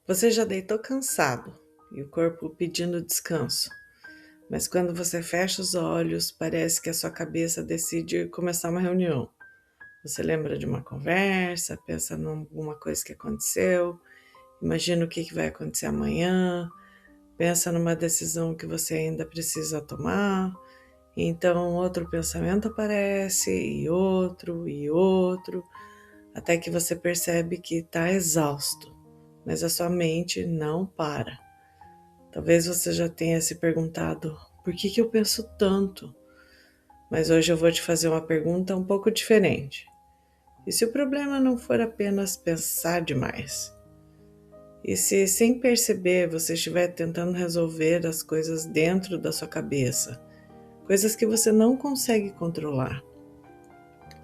Você já deitou cansado e o corpo pedindo descanso, mas quando você fecha os olhos, parece que a sua cabeça decide começar uma reunião. Você lembra de uma conversa, pensa em alguma coisa que aconteceu, imagina o que vai acontecer amanhã, pensa numa decisão que você ainda precisa tomar, e então outro pensamento aparece, e outro, até que você percebe que está exausto, mas a sua mente não para. Talvez você já tenha se perguntado por que eu penso tanto, mas hoje eu vou te fazer uma pergunta um pouco diferente. E se o problema não for apenas pensar demais? E se, sem perceber, você estiver tentando resolver as coisas dentro da sua cabeça, coisas que você não consegue controlar?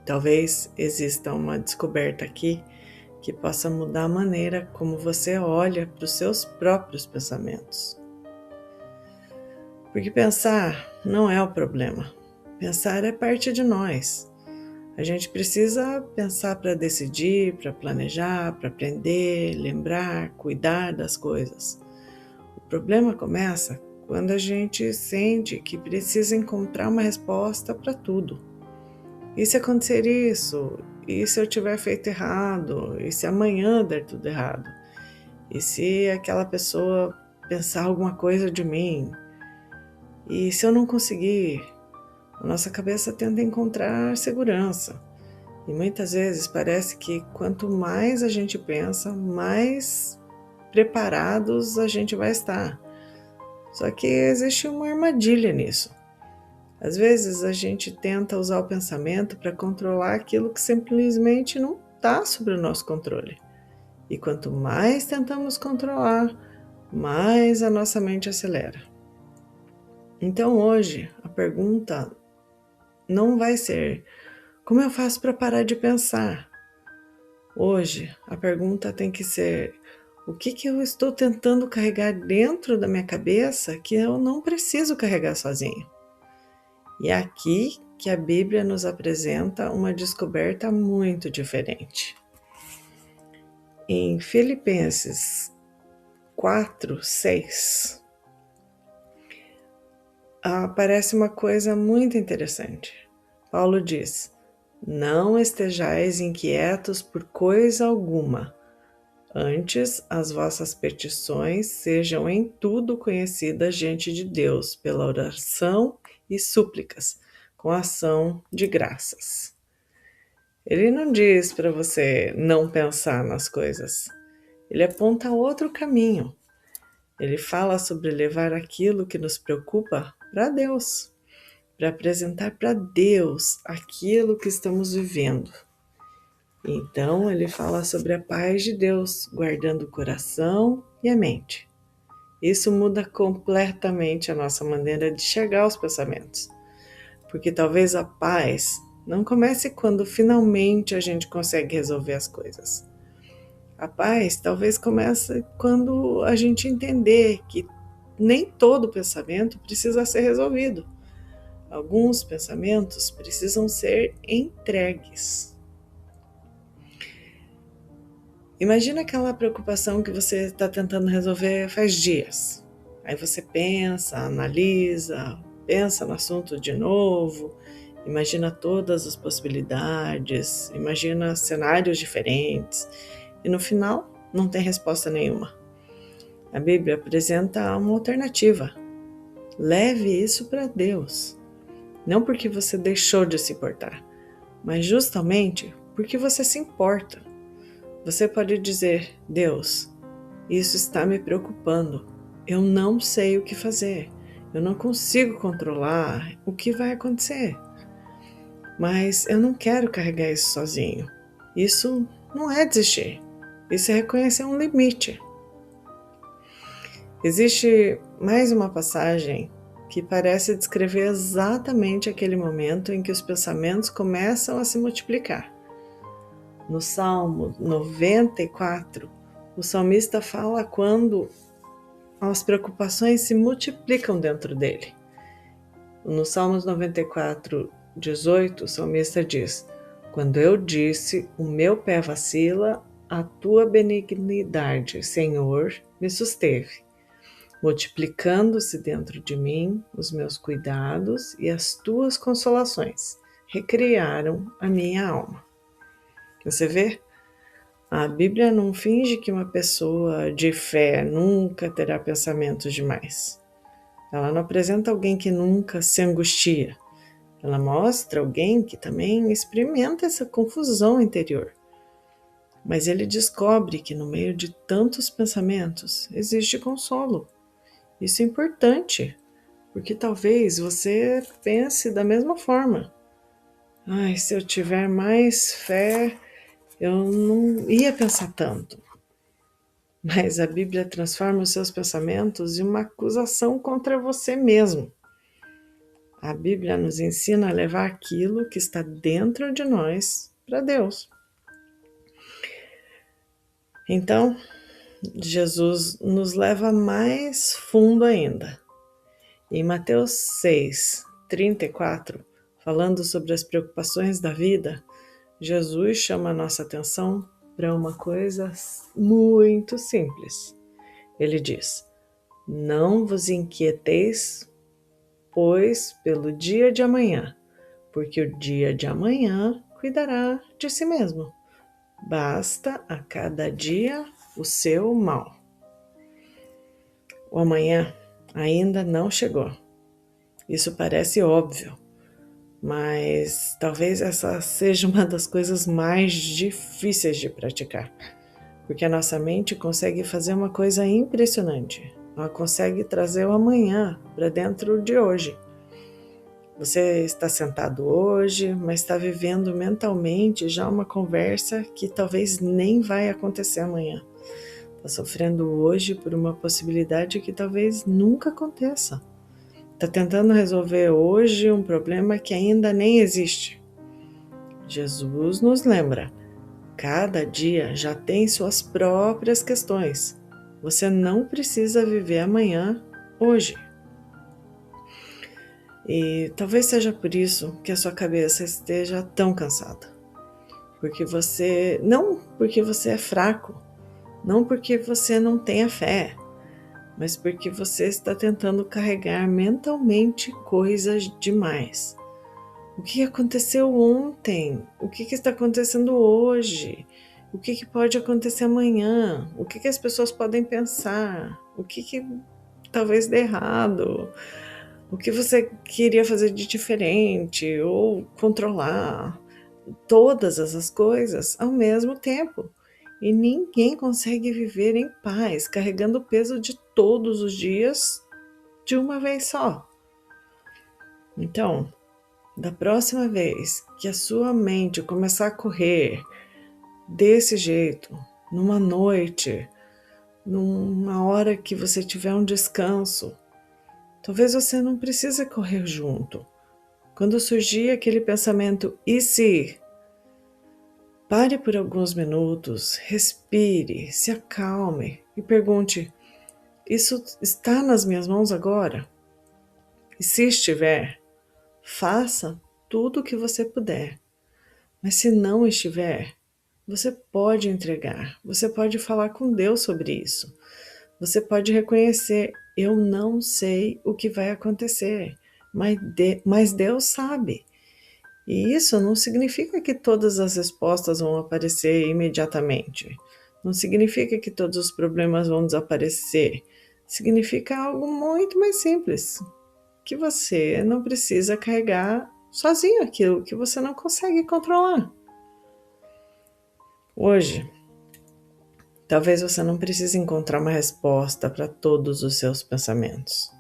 Talvez exista uma descoberta aqui que possa mudar a maneira como você olha para os seus próprios pensamentos. Porque pensar não é o problema. Pensar é parte de nós. A gente precisa pensar para decidir, para planejar, para aprender, lembrar, cuidar das coisas. O problema começa quando a gente sente que precisa encontrar uma resposta para tudo. E se acontecer isso? E se eu tiver feito errado? E se amanhã der tudo errado? E se aquela pessoa pensar alguma coisa de mim? E se eu não conseguir? A nossa cabeça tenta encontrar segurança. E muitas vezes parece que quanto mais a gente pensa, mais preparados a gente vai estar. Só que existe uma armadilha nisso. Às vezes a gente tenta usar o pensamento para controlar aquilo que simplesmente não está sob o nosso controle. E quanto mais tentamos controlar, mais a nossa mente acelera. Então hoje a pergunta não vai ser: como eu faço para parar de pensar? Hoje a pergunta tem que ser: o que eu estou tentando carregar dentro da minha cabeça que eu não preciso carregar sozinho? E é aqui que a Bíblia nos apresenta uma descoberta muito diferente. Em Filipenses 4:6 aparece uma coisa muito interessante. Paulo diz: não estejais inquietos por coisa alguma, antes as vossas petições sejam em tudo conhecidas diante de Deus pela oração e súplicas, com ação de graças. Ele não diz para você não pensar nas coisas. Ele aponta outro caminho. Ele fala sobre levar aquilo que nos preocupa para Deus, para apresentar para Deus aquilo que estamos vivendo. Então ele fala sobre a paz de Deus, guardando o coração e a mente. Isso muda completamente a nossa maneira de enxergar os pensamentos, porque talvez a paz não comece quando finalmente a gente consegue resolver as coisas. A paz talvez comece quando a gente entender que nem todo pensamento precisa ser resolvido. Alguns pensamentos precisam ser entregues. Imagina aquela preocupação que você está tentando resolver faz dias. Aí você pensa, analisa, pensa no assunto de novo, imagina todas as possibilidades, imagina cenários diferentes e no final não tem resposta nenhuma. A Bíblia apresenta uma alternativa. Leve isso para Deus. Não porque você deixou de se importar, mas justamente porque você se importa. Você pode dizer: Deus, isso está me preocupando. Eu não sei o que fazer. Eu não consigo controlar o que vai acontecer. Mas eu não quero carregar isso sozinho. Isso não é desistir. Isso é reconhecer um limite. Existe mais uma passagem que parece descrever exatamente aquele momento em que os pensamentos começam a se multiplicar. No Salmo 94, o salmista fala quando as preocupações se multiplicam dentro dele. No Salmos 94:18, o salmista diz: quando eu disse, o meu pé vacila, a tua benignidade, Senhor, me susteve, multiplicando-se dentro de mim os meus cuidados e as tuas consolações recriaram a minha alma. Você vê? A Bíblia não finge que uma pessoa de fé nunca terá pensamentos demais. Ela não apresenta alguém que nunca se angustia. Ela mostra alguém que também experimenta essa confusão interior. Mas ele descobre que no meio de tantos pensamentos existe consolo. Isso é importante, porque talvez você pense da mesma forma. Ai, se eu tiver mais fé, eu não ia pensar tanto. Mas a Bíblia transforma os seus pensamentos em uma acusação contra você mesmo. A Bíblia nos ensina a levar aquilo que está dentro de nós para Deus. Então, Jesus nos leva mais fundo ainda. Em Mateus 6, 34, falando sobre as preocupações da vida, Jesus chama a nossa atenção para uma coisa muito simples. Ele diz: não vos inquieteis, pois, pelo dia de amanhã, porque o dia de amanhã cuidará de si mesmo. Basta a cada dia o seu mal. O amanhã ainda não chegou. Isso parece óbvio, mas talvez essa seja uma das coisas mais difíceis de praticar, porque a nossa mente consegue fazer uma coisa impressionante. Ela consegue trazer o amanhã para dentro de hoje. Você está sentado hoje, mas está vivendo mentalmente já uma conversa que talvez nem vai acontecer amanhã. Está sofrendo hoje por uma possibilidade que talvez nunca aconteça. Está tentando resolver hoje um problema que ainda nem existe. Jesus nos lembra: cada dia já tem suas próprias questões. Você não precisa viver amanhã hoje. E talvez seja por isso que a sua cabeça esteja tão cansada. Não porque você é fraco, não porque você não tenha fé, mas porque você está tentando carregar mentalmente coisas demais. O que aconteceu ontem? O que está acontecendo hoje? O que pode acontecer amanhã? O que as pessoas podem pensar? O que talvez dê errado? O que você queria fazer de diferente ou controlar? Todas essas coisas ao mesmo tempo. E ninguém consegue viver em paz, carregando o peso de todos os dias de uma vez só. Então, da próxima vez que a sua mente começar a correr desse jeito, numa noite, numa hora que você tiver um descanso, talvez você não precise correr junto. Quando surgir aquele pensamento, e se? Pare por alguns minutos, respire, se acalme e pergunte: isso está nas minhas mãos agora? E se estiver, faça tudo o que você puder. Mas se não estiver, você pode entregar, você pode falar com Deus sobre isso. Você pode reconhecer: eu não sei o que vai acontecer, mas Deus sabe. E isso não significa que todas as respostas vão aparecer imediatamente. Não significa que todos os problemas vão desaparecer. Significa algo muito mais simples, que você não precisa carregar sozinho aquilo que você não consegue controlar. Hoje, talvez você não precise encontrar uma resposta para todos os seus pensamentos.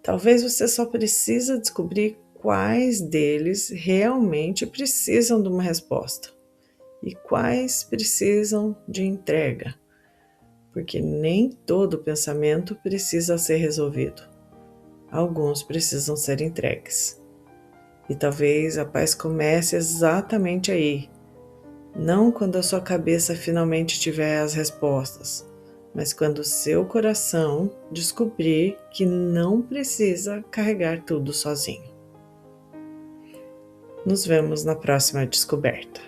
Talvez você só precisa descobrir quais deles realmente precisam de uma resposta e quais precisam de entrega, porque nem todo pensamento precisa ser resolvido. Alguns precisam ser entregues. E talvez a paz comece exatamente aí, não quando a sua cabeça finalmente tiver as respostas, mas quando o seu coração descobrir que não precisa carregar tudo sozinho. Nos vemos na próxima descoberta.